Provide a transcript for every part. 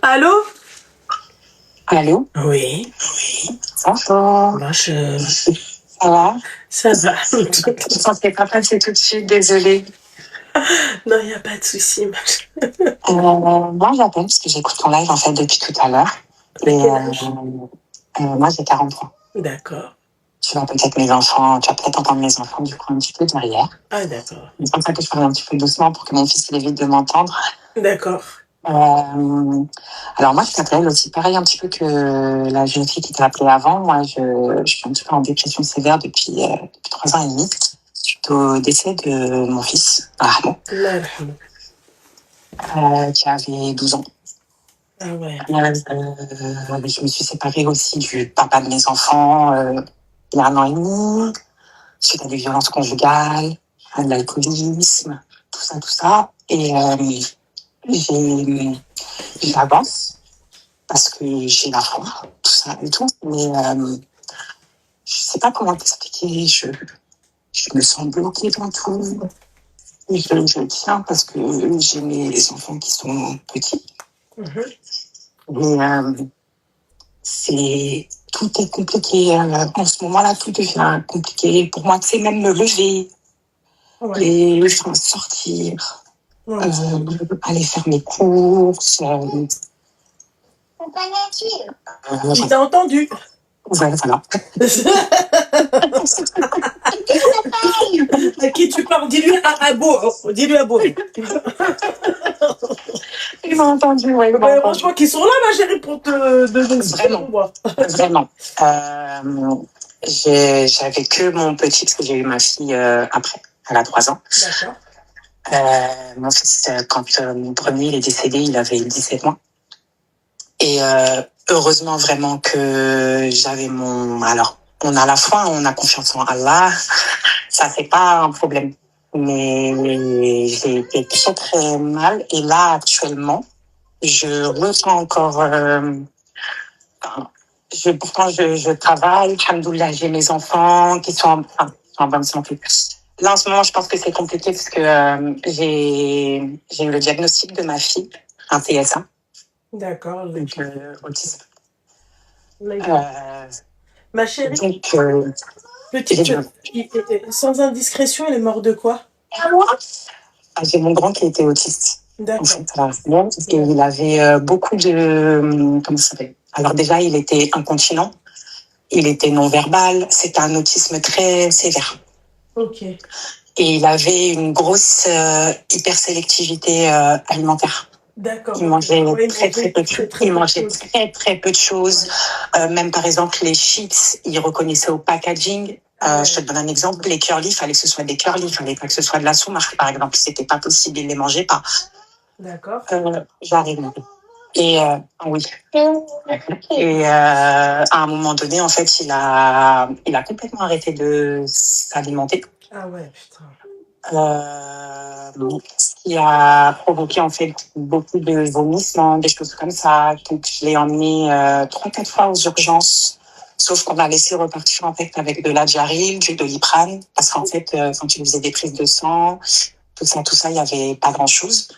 Allô? Allô? Oui. Bonjour. Bonjour. Ça va? Ça va. Je sentais pas passer tout de suite, désolée. Non, il n'y a pas de souci. Moi, j'appelle parce que j'écoute ton live en fait depuis tout à l'heure. Et Quel âge? moi, j'ai 43. D'accord. Tu vas peut-être entendre mes enfants du coup un petit peu derrière. Ah, d'accord. C'est pour ça que je parle un petit peu doucement pour que mon fils il évite de m'entendre. D'accord. Alors moi, je t'appelle aussi pareil un petit peu que la jeune fille qui t'a appelé avant. Moi, je suis un petit peu en dépression sévère depuis 3 ans et demi, suite au décès de mon fils, Rahmo, Allah yarhamou. qui avait 12 ans. Ah ouais. Je me suis séparée aussi du papa de mes enfants il y a 1 an et demi, suite à des violences conjugales, à de l'alcoolisme, tout ça. Et j'avance parce que j'ai la foi, tout ça et tout, mais je sais pas comment t'expliquer, je me sens bloquée dans tout. Je tiens parce que j'ai mes enfants qui sont petits. Mais tout est compliqué. En ce moment-là, tout devient compliqué. Pour moi, c'est même me lever, Ouais. et sortir, Ouais. aller faire mes courses. Il t'a entendu. Ouais, voilà. À qui tu parles? Dis-lui à Beau. Dis-lui à Beau. Il m'a entendu, ouais. Franchement, qu'ils sont là, ma chérie, pour te donner Vraiment. Vraiment. J'avais que mon petit, parce que j'ai eu ma fille après. Elle a 3 ans. D'accord. Mon fils, quand mon premier il est décédé, il avait 17 mois. Et heureusement vraiment que j'avais Alors, on a la foi, on a confiance en Allah. Ça, c'est pas un problème. Mais j'ai été très, très mal. Et là, actuellement, je ressens encore... pourtant, je travaille. Alhamdoulilah, j'ai mes enfants qui sont en bonne santé. Là, en ce moment, je pense que c'est compliqué parce que j'ai eu le diagnostic de ma fille, un TSA. D'accord. Donc, autisme. Ma chérie, donc, sans indiscrétion, elle est morte de quoi? J'ai mon grand qui était autiste. D'accord. En fait, et il avait beaucoup de... Comment ça s'appelle? Alors déjà, il était incontinent, il était non-verbal, c'était un autisme très sévère. Ok. Et il avait une grosse hypersélectivité alimentaire. D'accord. Il mangeait très peu de choses. Il mangeait très peu de choses. Même par exemple, les chips, il reconnaissait au packaging. Je te donne un exemple, les curly, il fallait que ce soit des curly, il fallait pas que ce soit de la sous-marque, par exemple. C'était pas possible, il les mangeait pas. D'accord. J'arrive. Et oui. Et à un moment donné, en fait, il a complètement arrêté de s'alimenter. Ah ouais, putain. Ce qui a provoqué en fait beaucoup de vomissements, des choses comme ça. Donc je l'ai emmené 3-4 fois aux urgences. Sauf qu'on m'a laissé repartir en fait avec de la Djaril, du Doliprane, parce qu'en fait quand il faisait des prises de sang, tout ça, il y avait pas grand chose.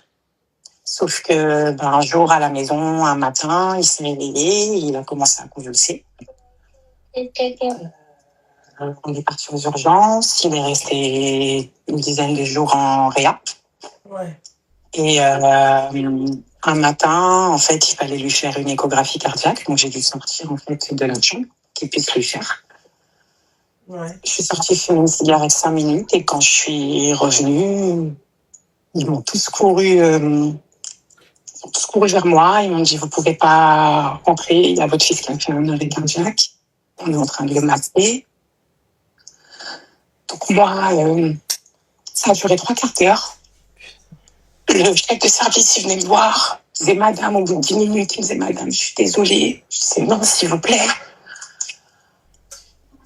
Sauf que un jour à la maison, un matin, il s'est réveillé, il a commencé à convulser. On est parti aux urgences, il est resté une dizaine de jours en réa. Ouais. Et un matin, en fait, il fallait lui faire une échographie cardiaque, donc j'ai dû sortir en fait de la chambre qu'il puisse lui faire. Ouais. Je suis sortie fumer une cigarette 5 minutes et quand je suis revenue, ils m'ont tous couru vers moi. Ils m'ont dit vous pouvez pas rentrer, il y a votre fils qui a fait un arrêt cardiaque. On est en train de le masser. Donc moi, ça a duré 3/4 d'heure. Le chef de service, il venait me voir. Il disait, madame, au bout de 10 minutes, il me disait, madame, je suis désolée. Je disais, non, s'il vous plaît.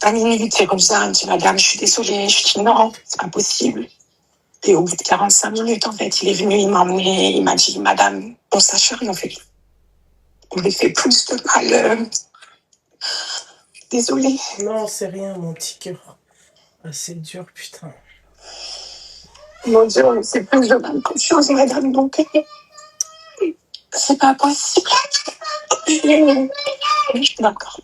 20 minutes, c'est comme ça. Il me dit, madame, je suis désolée. Je dis, non, c'est pas possible. Et au bout de 45 minutes, en fait, il est venu, il m'a emmené, il m'a dit, madame, on s'acharne, en fait. On lui fait plus de mal. Désolée. Non, c'est rien, mon petit cœur. Ah, c'est dur, putain. Mon Dieu, c'est plus de mal qu'autre chose, madame. Donc, c'est pas possible. D'accord.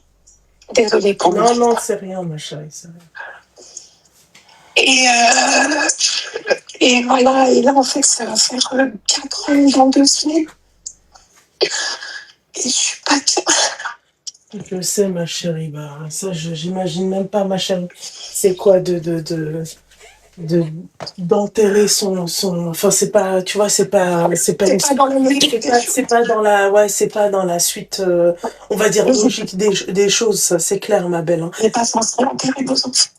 Désolée pour moi. Non, c'est rien, ma chérie, c'est rien. Et voilà, et là, en fait, ça va faire 4 ans dans 2 semaines. Et je suis pas bien. Je sais, ma chérie, bah, ça, j'imagine même pas, ma chérie. C'est quoi d'enterrer enfin, c'est pas, tu vois, c'est pas C'est pas dans le c'est pas dans la, ouais, c'est pas dans la suite, on va dire, logique des choses, ça, c'est clair, ma belle, hein. On n'est pas censé enterrer nos enfants.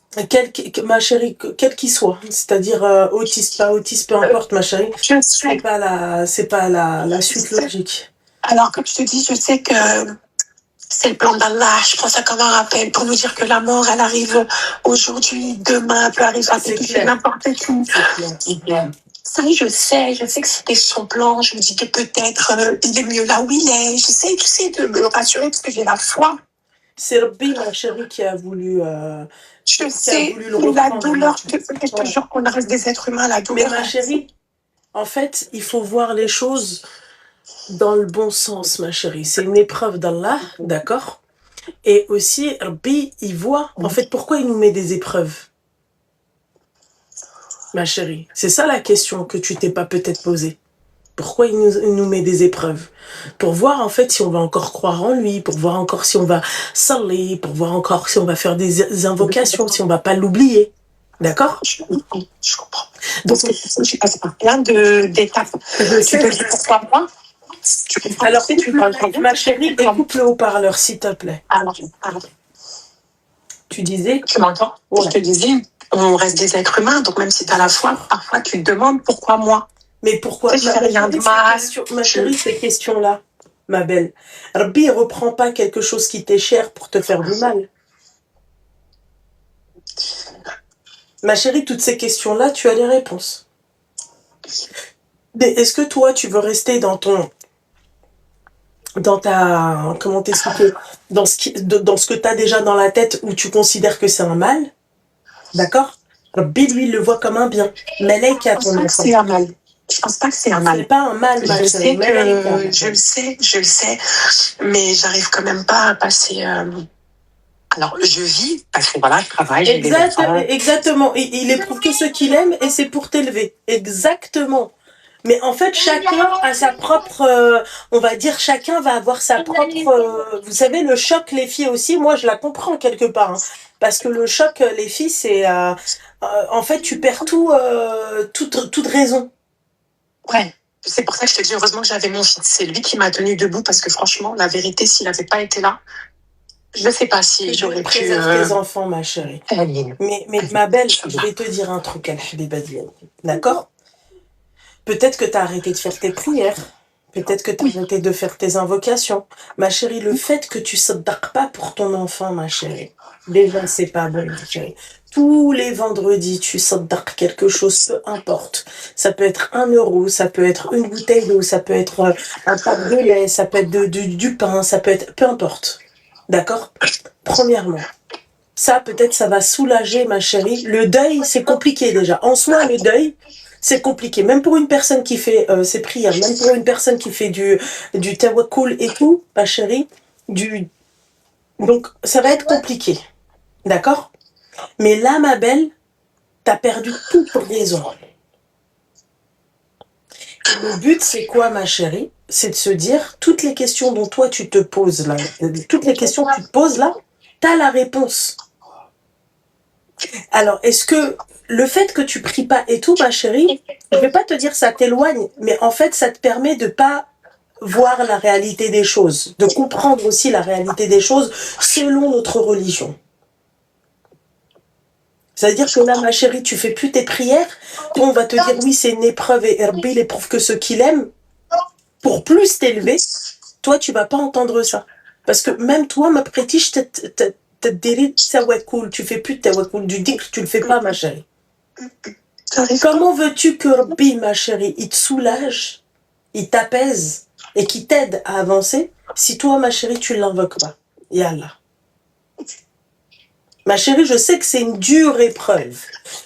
Ma chérie, quel qu'il soit, c'est-à-dire autiste, pas autiste, peu importe, ma chérie, Je sais. c'est pas la suite logique. Alors, comme je te dis, je sais que c'est le plan d'Allah. Je prends ça comme un rappel pour nous dire que la mort, elle arrive aujourd'hui, demain, elle peut arriver à n'importe qui. C'est clair. Ça, je sais que c'était son plan. Je me dis que peut-être il est mieux là où il est. J'essaie de me rassurer parce que j'ai la foi. C'est Rabbi, ma chérie, qui a voulu. Je sais, la douleur, je te jure qu'on reste des êtres humains, la douleur. Mais ma chérie, en fait, il faut voir les choses dans le bon sens, ma chérie. C'est une épreuve d'Allah, d'accord? Et aussi, Rabbi, il voit, en fait, pourquoi il nous met des épreuves? Ma chérie, c'est ça la question que tu t'es pas peut-être posée. Pourquoi il nous met des épreuves? Pour voir en fait si on va encore croire en lui, pour voir encore si on va saler, pour voir encore si on va faire des invocations, si on va pas l'oublier. D'accord? Je comprends. Donc, je suis passée par plein d'étapes. Tu peux dire pourquoi moi? Alors, ma chérie, écoute le haut-parleur, s'il te plaît. Alors, tu disais? Tu m'entends? Ouais. Je te disais, on reste des êtres humains, donc même si tu as la foi, parfois tu te demandes pourquoi moi? Mais pourquoi? Je fais rien de mal. Ma chérie, ces questions-là, ma belle. Rabbi, il reprend pas quelque chose qui t'est cher pour te faire du mal. Ma chérie, toutes ces questions-là, tu as les réponses. Est-ce que toi, tu veux rester dans comment t'expliquer, dans ce que tu as déjà dans la tête où tu considères que c'est un mal? D'accord? Rabbi, lui, il le voit comme un bien. Malaika, ton enfant. C'est un mal. Je pense pas que c'est un mal. C'est pas un mal, ma chérie. Je le sais, mais j'arrive quand même pas à passer. Alors, je vis parce que voilà, je travaille. Exactement. Il éprouve que ce qu'il aime et c'est pour t'élever. Exactement. Mais en fait, chacun a sa propre, on va dire, chacun va avoir sa propre, vous savez, le choc, les filles aussi, moi, je la comprends quelque part. Hein, parce que le choc, les filles, c'est, en fait, tu perds toute raison. Ouais. C'est pour ça que je te dis, heureusement que j'avais mon fils. C'est lui qui m'a tenu debout parce que franchement, la vérité, s'il n'avait pas été là, je ne sais pas si j'aurais pu... tes enfants, ma chérie. Mais ma belle, je vais te dire un truc, d'accord? Peut-être que tu as arrêté de faire tes prières. Peut-être que tu as arrêté de faire tes invocations. Ma chérie, le fait que tu saddaqes pas pour ton enfant, ma chérie, déjà, c'est pas bon, ma chérie. Tous les vendredis, tu saddaqes quelque chose, peu importe. Ça peut être 1 euro, ça peut être une bouteille d'eau, ça peut être un pack de lait, ça peut être du pain, ça peut être... Peu importe. D'accord? Premièrement. Ça, peut-être, ça va soulager, ma chérie. Le deuil, c'est compliqué déjà. En soi, le deuil, c'est compliqué. Même pour une personne qui fait ses prières, même pour une personne qui fait du tawakkul et tout, ma chérie, donc, ça va être compliqué. D'accord? Mais là, ma belle, t'as perdu toute raison. Et le but, c'est quoi, ma chérie? C'est de se dire, toutes les questions dont toi, tu te poses là, toutes les questions que tu te poses là, t'as la réponse. Alors, est-ce que le fait que tu pries pas et tout, ma chérie, je vais pas te dire ça t'éloigne, mais en fait, ça te permet de pas voir la réalité des choses, de comprendre aussi la réalité des choses selon notre religion. C'est-à-dire que là, ma chérie, tu fais plus tes prières, on va te dire oui, c'est une épreuve et Rabbi, il éprouve que ce qu'il aime, pour plus t'élever, toi, tu vas pas entendre ça. Parce que même toi, ma prétiche, tu fais plus de tawakkul, du dhikr, tu le fais pas, ma chérie. Comment veux-tu que Rabbi, ma chérie, il te soulage, il t'apaise et qu'il t'aide à avancer si toi, ma chérie, tu l'invoques pas? Yallah. Ma chérie, je sais que c'est une dure épreuve.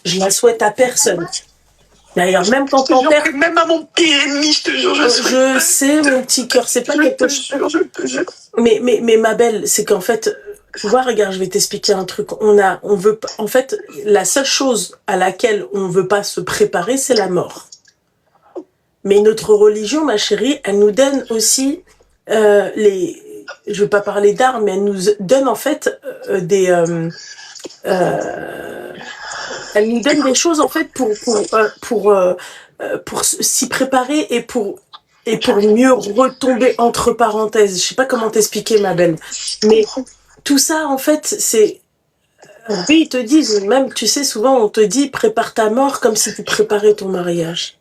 Je la souhaite à personne. D'ailleurs, même quand ton père... Même à mon pire ennemi, je te jure, je sais, mon petit cœur, c'est pas quelque chose... Je te jure. Mais ma belle, c'est qu'en fait, tu vois, regarde, je vais t'expliquer un truc. On veut pas... En fait, la seule chose à laquelle on veut pas se préparer, c'est la mort. Mais notre religion, ma chérie, elle nous donne aussi je veux pas parler d'art, mais elle nous donne en fait elle nous donne des choses en fait pour s'y préparer et pour mieux retomber entre parenthèses. Je sais pas comment t'expliquer, ma belle, mais tout ça en fait c'est oui, ils te disent, même, tu sais, souvent, on te dit, prépare ta mort comme si tu préparais ton mariage.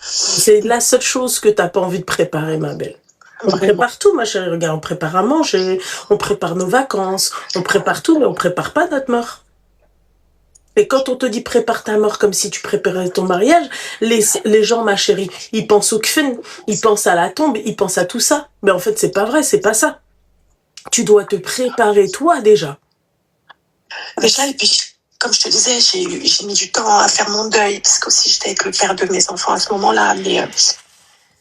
C'est la seule chose que t'as pas envie de préparer, ma belle. On prépare tout, ma chérie. Regarde, on prépare à manger, on prépare nos vacances, on prépare tout, mais on prépare pas notre mort. Et quand on te dit prépare ta mort comme si tu préparais ton mariage, les gens, ma chérie, ils pensent au kfen, ils pensent à la tombe, ils pensent à tout ça. Mais en fait, c'est pas vrai, c'est pas ça. Tu dois te préparer toi déjà. Déjà, et puis, comme je te disais, j'ai mis du temps à faire mon deuil, parce qu'aussi j'étais avec le père de mes enfants à ce moment-là, mais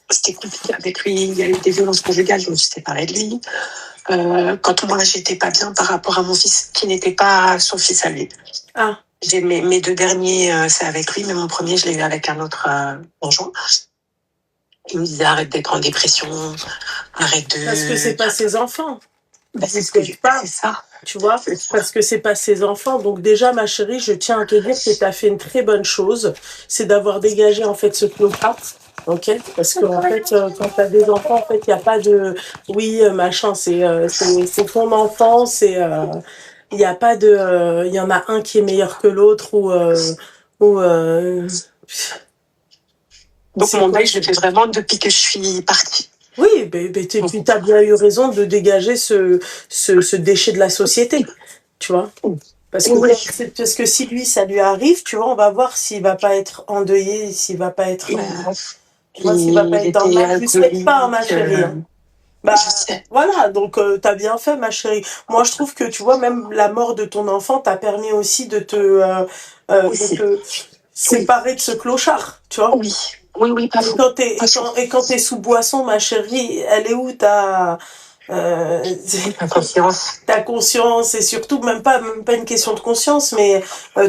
c'était compliqué avec lui. Il y a eu des violences conjugales, je me suis séparée de lui. Quand moi, j'étais pas bien par rapport à mon fils, qui n'était pas son fils à lui. Ah. J'ai mes deux derniers, c'est avec lui, mais mon premier, je l'ai eu avec un autre conjoint. Il me disait arrête d'être en dépression, arrête de... Parce que c'est pas ses enfants. Ben, c'est ce que je pas. C'est ça. Tu vois, parce que c'est pas ses enfants. Donc déjà, ma chérie, je tiens à te dire que tu as fait une très bonne chose, c'est d'avoir dégagé en fait ce clopard. Ok, parce que en fait, quand t'as des enfants, en fait, il y a pas de, oui, machin, c'est ton enfant, c'est, il y a pas de, il y en a un qui est meilleur que l'autre ou. Donc mon deuil, je le fais vraiment depuis que je suis partie. Oui, mais tu as bien eu raison de dégager ce déchet de la société, tu vois. Parce que si lui, ça lui arrive, tu vois, on va voir s'il va pas être endeuillé, s'il va pas être... tu vois, s'il va pas être dans le mal. Tu souhaites pas, ma chérie. Bah, voilà, donc t'as bien fait, ma chérie. Moi, je trouve que, tu vois, même la mort de ton enfant t'a permis aussi de te séparer de ce clochard, tu vois. Oui, pas faux. Et quand t'es sous boisson, ma chérie, elle est où ta conscience. Ta conscience, et surtout même pas une question de conscience, mais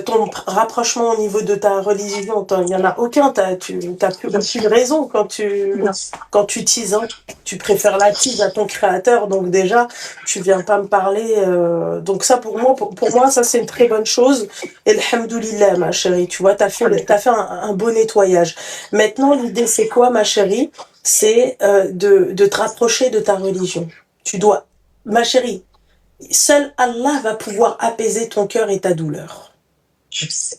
ton rapprochement au niveau de ta religion, il y en a aucun. T'as plus aucune raison quand tu teases, hein. Tu préfères la tease à ton créateur, donc déjà tu viens pas me parler. Donc ça pour moi ça c'est une très bonne chose. Et alhamdoulilah, ma chérie, tu vois, t'as fait un beau nettoyage. Maintenant l'idée c'est quoi, ma chérie? C'est de te rapprocher de ta religion. Tu dois, ma chérie, seul Allah va pouvoir apaiser ton cœur et ta douleur. Je sais.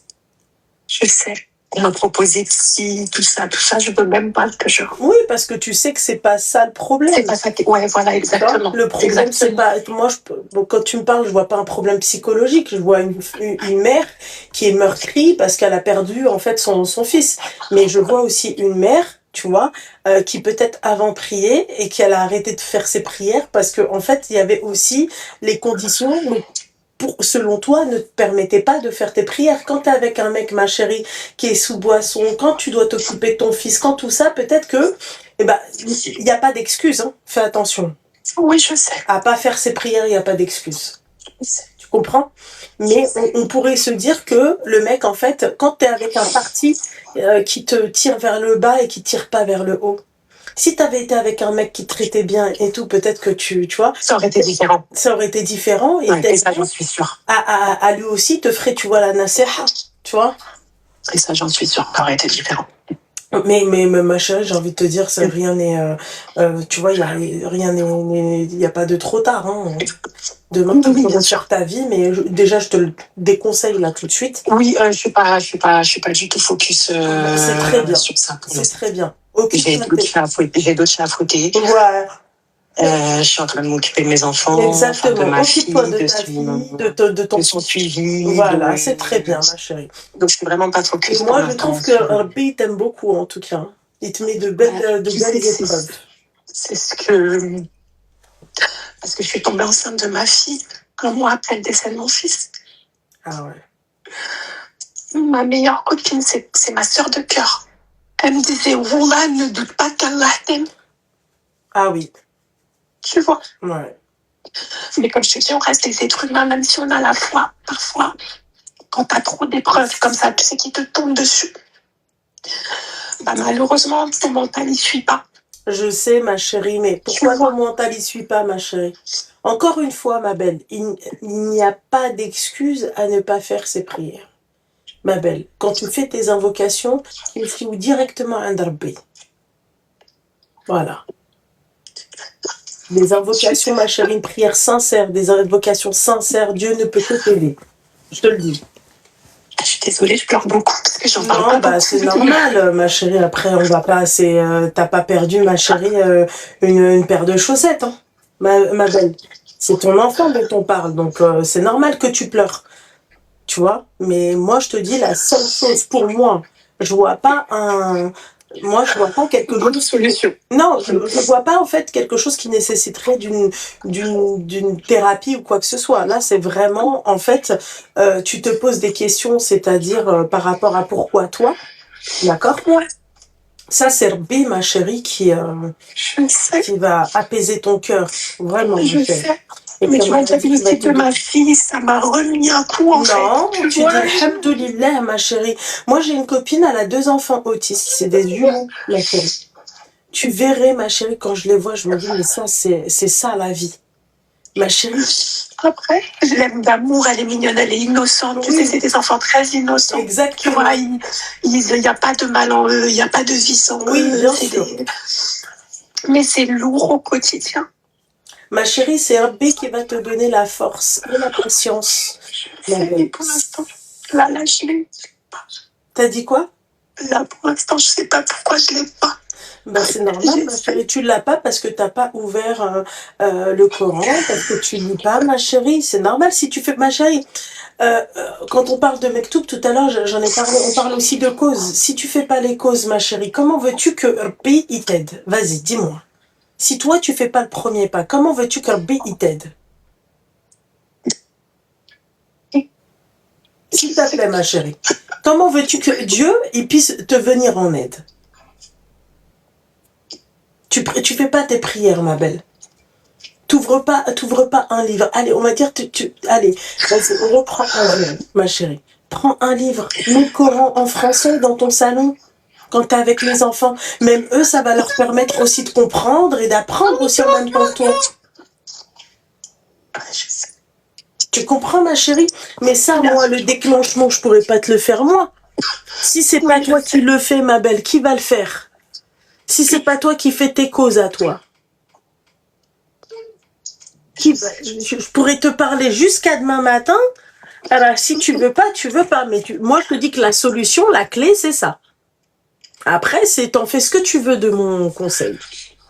On m'a proposé psy, tout ça, je peux même pas te jurer. Oui, parce que tu sais que c'est pas ça le problème. C'est pas ça ouais, voilà, exactement. Le problème, c'est pas, moi, quand tu me parles, je vois pas un problème psychologique, je vois une mère qui est meurtrie parce qu'elle a perdu, en fait, son fils. Mais je vois aussi une mère, tu vois, qui peut-être avant priait et qui a arrêté de faire ses prières parce que en fait il y avait aussi les conditions selon toi ne te permettaient pas de faire tes prières. Quand t'es avec un mec, ma chérie, qui est sous boisson, quand tu dois t'occuper de ton fils, quand tout ça, peut-être que il n'y a pas d'excuse, hein. Fais attention. Oui, je sais. À pas faire ses prières, il n'y a pas d'excuse. Tu comprends? Mais on pourrait se dire que le mec, en fait, quand t'es avec un parti qui te tire vers le bas et qui tire pas vers le haut, si t'avais été avec un mec qui te traitait bien et tout, peut-être que tu vois... Ça aurait été différent. Ça aurait été différent. Et ça, j'en suis sûre. À lui aussi te ferait, tu vois, la nasiha, tu vois? Et ça, j'en suis sûre, ça aurait été différent. Mais ma chérie, j'ai envie de te dire, ça, rien n'est... tu vois, il y a pas de trop tard, hein. Demain, tu peux refaire ta vie, mais déjà, je te le déconseille là tout de suite. Oui, je suis pas du tout focus c'est très bien. sur ça. C'est très bien. J'ai d'autres chats à fouetter. Ouais. Je suis en train de m'occuper de mes enfants, exactement. de ma fille, de ton suivi. Voilà, c'est très bien, ma chérie. Donc, je suis vraiment pas focus. Et moi, je trouve que Rabbi t'aime beaucoup, en tout cas. Il te met de belles épreuves. C'est ce que... Parce que je suis tombée enceinte de ma fille un mois après le décès de mon fils. Ah ouais. Ma meilleure copine, c'est ma sœur de cœur. Elle me disait, Wallah, ne doute pas qu'Allah t'aime. Ah oui. Tu vois. Ouais. Mais comme je te dis, on reste des êtres humains, même si on a la foi, parfois, quand t'as trop d'épreuves comme ça, tu sais, qui te tombent dessus. Bah, malheureusement, ton mental, il suit pas. Je sais, ma chérie, mais pourquoi ton mental y suit pas, ma chérie? Encore une fois, ma belle, il n'y a pas d'excuse à ne pas faire ses prières. Ma belle, quand tu fais tes invocations, tu fais directement un Rabbi. Voilà. Des invocations, ma chérie, une prière sincère, des invocations sincères, Dieu ne peut que t'aider. Je te le dis. Je suis désolée, je pleure beaucoup parce que j'en parle pas. Non, bah c'est normal, ma chérie. Après, on va pas. T'as pas perdu, ma chérie, une paire de chaussettes, hein, ma belle. C'est ton enfant dont on parle, donc c'est normal que tu pleures. Tu vois. Mais moi, je te dis la seule chose pour moi, je vois pas quelque chose de solution. Non, je vois pas en fait quelque chose qui nécessiterait d'une thérapie ou quoi que ce soit. Là, c'est vraiment en fait, tu te poses des questions, c'est-à-dire par rapport à pourquoi toi, d'accord? Ouais. Ça, c'est Rabbi, ma chérie, qui va apaiser ton cœur, vraiment. Je sais. Et mais tu vois, le diagnostic de ma fille, ça m'a remis un coup en fait. Non, tu dis Alhamdoulilah, ma chérie. Moi, j'ai une copine, elle a 2 enfants autistes, c'est des jumeaux, ma chérie. Tu verrais, ma chérie, quand je les vois, je me dis, mais ça, c'est ça la vie. Ma chérie. Après, je l'aime d'amour, elle est mignonne, elle est innocente. Oui. Tu sais, c'est des enfants très innocents. Exactement. Tu vois, il n'y a pas de mal en eux, il n'y a pas de vice en eux. Oui, bien sûr. Mais c'est lourd au quotidien. Ma chérie, c'est Rabbi qui va te donner la force et la patience. Mais pour l'instant, là, je l'ai pas. T'as dit quoi? Là, pour l'instant, je sais pas pourquoi je l'ai pas. Ben, c'est normal, ma chérie. Tu l'as pas parce que t'as pas ouvert le Coran, parce que tu lis pas, ma chérie. C'est normal si tu fais, ma chérie. Quand on parle de Mektoub, tout à l'heure, j'en ai parlé, on parle aussi de causes. Si tu fais pas les causes, ma chérie, comment veux-tu que Rabbi il t'aide? Vas-y, dis-moi. Si toi, tu fais pas le premier pas, comment veux-tu que Rabbi il t'aide? S'il te plaît, ma chérie. Comment veux-tu que Dieu il puisse te venir en aide? Tu fais pas tes prières, ma belle. T'ouvres pas un livre. Allez, on va dire, allez, vas-y, on reprend un livre, ma chérie. Prends un livre, mets le Coran en français dans ton salon, quand t'es avec les enfants. Même eux, ça va leur permettre aussi de comprendre et d'apprendre aussi en même temps que toi. Tu comprends, ma chérie? Mais ça, moi, le déclenchement, je pourrais pas te le faire, moi. Si c'est pas toi qui le fais, ma belle, qui va le faire? Si c'est pas toi qui fais tes causes à toi. Je pourrais te parler jusqu'à demain matin. Alors, si tu veux pas, tu veux pas. Mais moi, je te dis que la solution, la clé, c'est ça. Après, t'en fais ce que tu veux de mon conseil.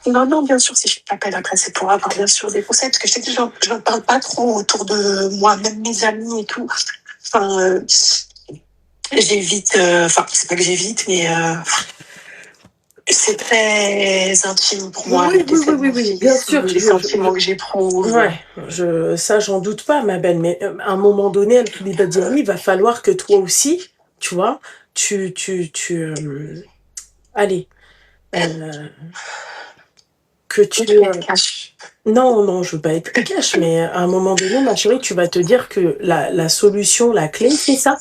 Non, bien sûr, si je t'appelle après, c'est pour avoir bien sûr des conseils, parce que je sais que je ne parle pas trop autour de moi, même mes amis et tout. Enfin, j'évite, c'est pas que j'évite, mais c'est très intime pour moi. Oui, bien sûr. Les sentiments que j'éprouve. Ouais, ça, j'en doute pas, ma belle, mais à un moment donné, il va falloir que toi aussi, tu vois, allez, que tu caches. Non, je veux pas être cash, mais à un moment donné, ma chérie, tu vas te dire que la solution, la clé, c'est ça.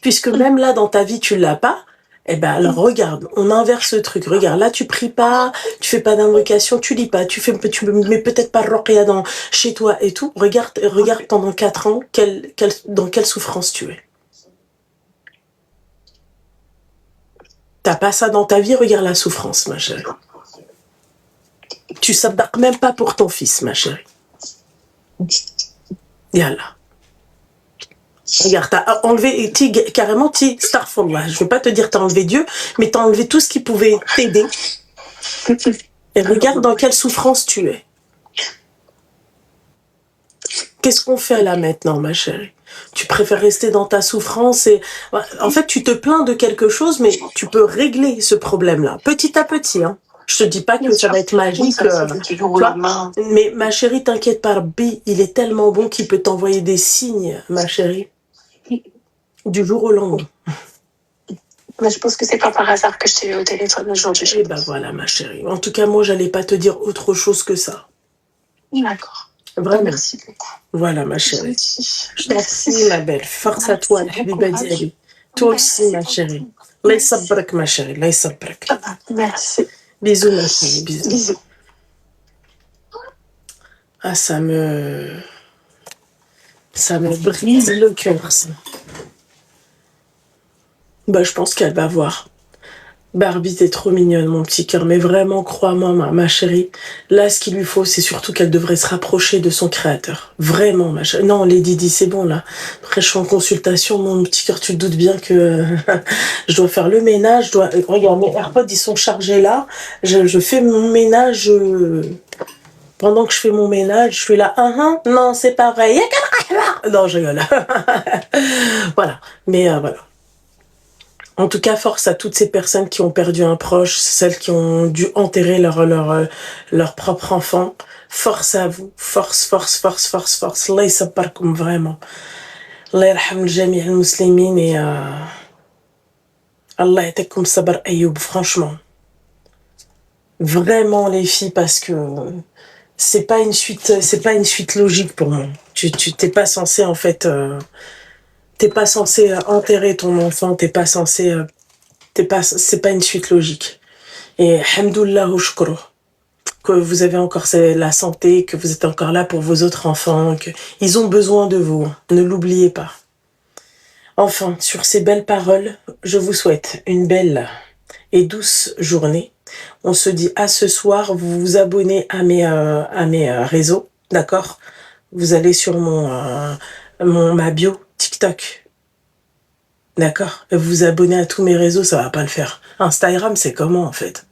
Puisque même là, dans ta vie, tu l'as pas, eh ben, alors regarde, on inverse le truc. Regarde, là, tu pries pas, tu fais pas d'invocation, tu lis pas, tu mets peut-être pas Ruqya chez toi et tout. Regarde pendant 4 ans, dans quelle souffrance tu es. T'as pas ça dans ta vie, regarde la souffrance, ma chérie. Tu sabbaques même pas pour ton fils, ma chérie. Yallah. Regarde, t'as enlevé, carrément, starfallah. Je vais pas te dire t'as enlevé Dieu, mais t'as enlevé tout ce qui pouvait t'aider. Et regarde dans quelle souffrance tu es. Qu'est-ce qu'on fait là maintenant, ma chérie? Tu préfères rester dans ta souffrance et... En fait, tu te plains de quelque chose, mais tu peux régler ce problème-là, petit à petit, hein. Je te dis pas que ça va être magique, mais ma chérie, t'inquiète pas, Rabbi, il est tellement bon qu'il peut t'envoyer des signes, ma chérie. Du jour au lendemain. Mais je pense que c'est pas par hasard que je t'ai eu au téléphone aujourd'hui. Et bah voilà, ma chérie. En tout cas, moi, j'allais pas te dire autre chose que ça. D'accord. Vraiment. Merci beaucoup. Voilà, ma chérie. Gentil. Je t'en prie, ma belle. Force à toi, Habiba Diaby. Toi aussi, ma chérie. Allah yasabrak, ma chérie. Allah yasabrak. Merci. Bisous, ma chérie. Bisous. Bisous. Ah, ça me brise le cœur, ça. Bah, je pense qu'elle va voir. Barbie, t'es trop mignonne, mon petit cœur. Mais vraiment, crois-moi, ma chérie. Là, ce qu'il lui faut, c'est surtout qu'elle devrait se rapprocher de son créateur. Vraiment, ma chérie. Non, Lady Di, c'est bon, là. Après, je suis en consultation, mon petit cœur, tu te doutes bien que je dois faire le ménage. Regarde, mes AirPods, ils sont chargés là. Je fais mon ménage... Pendant que je fais mon ménage, je suis là, non, c'est pas vrai. Non, je rigole. Voilà. Mais voilà. En tout cas, force à toutes ces personnes qui ont perdu un proche, celles qui ont dû enterrer leur propre enfant. Force à vous. Force. Allah yasabbarkoum, vraiment. Allah yarham al-jami' al-muslimin et Allah yatakoum sabr ayoub, franchement. Vraiment, les filles, parce que c'est pas une suite logique pour moi. Tu t'es pas censé, en fait, t'es pas censé enterrer ton enfant, c'est pas une suite logique. Et hamdoullah ou shukro, que vous avez encore la santé, que vous êtes encore là pour vos autres enfants, que ils ont besoin de vous. Ne l'oubliez pas. Enfin, sur ces belles paroles, je vous souhaite une belle et douce journée. On se dit à ce soir, vous vous abonnez à mes réseaux, d'accord? Vous allez sur ma bio TikTok, d'accord? Vous vous abonnez à tous mes réseaux, ça va pas le faire. Instagram, c'est comment en fait?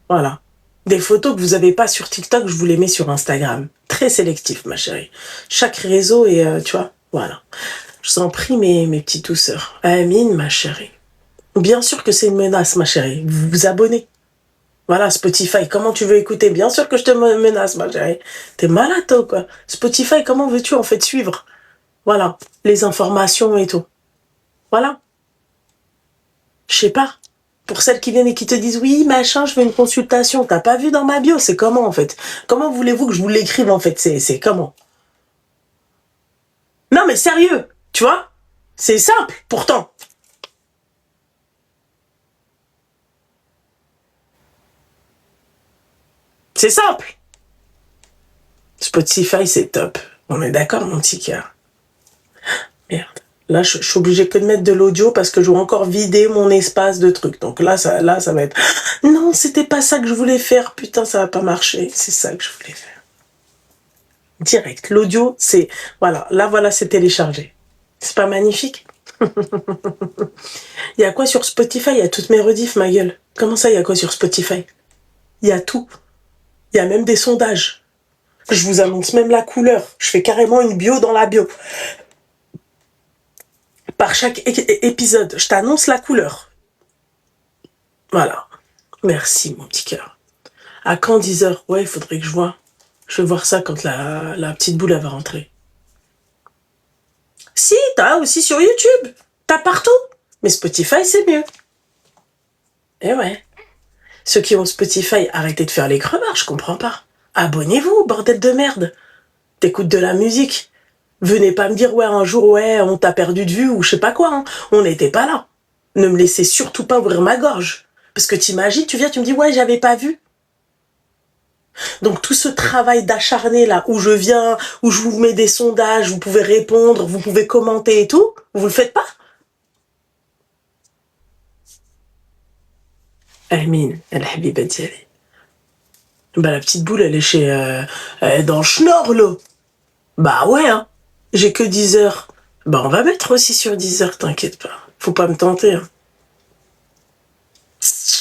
Voilà. Des photos que vous avez pas sur TikTok, je vous les mets sur Instagram. Très sélectif, ma chérie. Chaque réseau est, tu vois, voilà. Je vous en prie, mes petites douceurs. Amine, ma chérie. Bien sûr que c'est une menace, ma chérie. Vous vous abonnez. Voilà, Spotify, comment tu veux écouter? Bien sûr que je te menace, ma chérie. T'es malade, toi, quoi. Spotify, comment veux-tu, en fait, suivre? Voilà, les informations et tout. Voilà. Je sais pas. Pour celles qui viennent et qui te disent, oui, machin, je veux une consultation. T'as pas vu dans ma bio? C'est comment, en fait? Comment voulez-vous que je vous l'écrive, en fait? C'est comment? Non, mais sérieux, tu vois? C'est simple, pourtant. C'est simple. Spotify, c'est top. On est d'accord, mon petit cœur? Merde. Là, je suis obligée que de mettre de l'audio parce que je dois encore vider mon espace de trucs. Donc là, ça va être... Non, c'était pas ça que je voulais faire. Putain, ça va pas marcher. C'est ça que je voulais faire. Direct. L'audio, c'est... Voilà. Là, voilà, c'est téléchargé. C'est pas magnifique? Il y a quoi sur Spotify? Il y a toutes mes rediffs, ma gueule. Comment ça, il y a quoi sur Spotify? Il y a tout. Il y a même des sondages. Je vous annonce même la couleur. Je fais carrément une bio dans la bio. Par chaque épisode, je t'annonce la couleur. Voilà. Merci, mon petit cœur. À quand 10h? Ouais, il faudrait que je vois. Je vais voir ça quand la petite boule elle va rentrer. Si, t'as aussi sur YouTube. T'as partout. Mais Spotify, c'est mieux. Eh ouais. Ceux qui ont Spotify, arrêtez de faire les crevards, je comprends pas. Abonnez-vous, bordel de merde. T'écoutes de la musique. Venez pas me dire, ouais, un jour, ouais, on t'a perdu de vue ou je sais pas quoi. Hein. On n'était pas là. Ne me laissez surtout pas ouvrir ma gorge. Parce que t'imagines, tu viens, tu me dis, ouais, j'avais pas vu. Donc tout ce travail d'acharné là, où je viens, où je vous mets des sondages, vous pouvez répondre, vous pouvez commenter et tout, vous le faites pas? Amine, el habiba diali. Bah la petite boule, elle est chez... elle est dans le schnorr, là. Bah ouais, hein. J'ai que 10 heures. Bah on va mettre aussi sur 10 heures, t'inquiète pas. Faut pas me tenter, hein.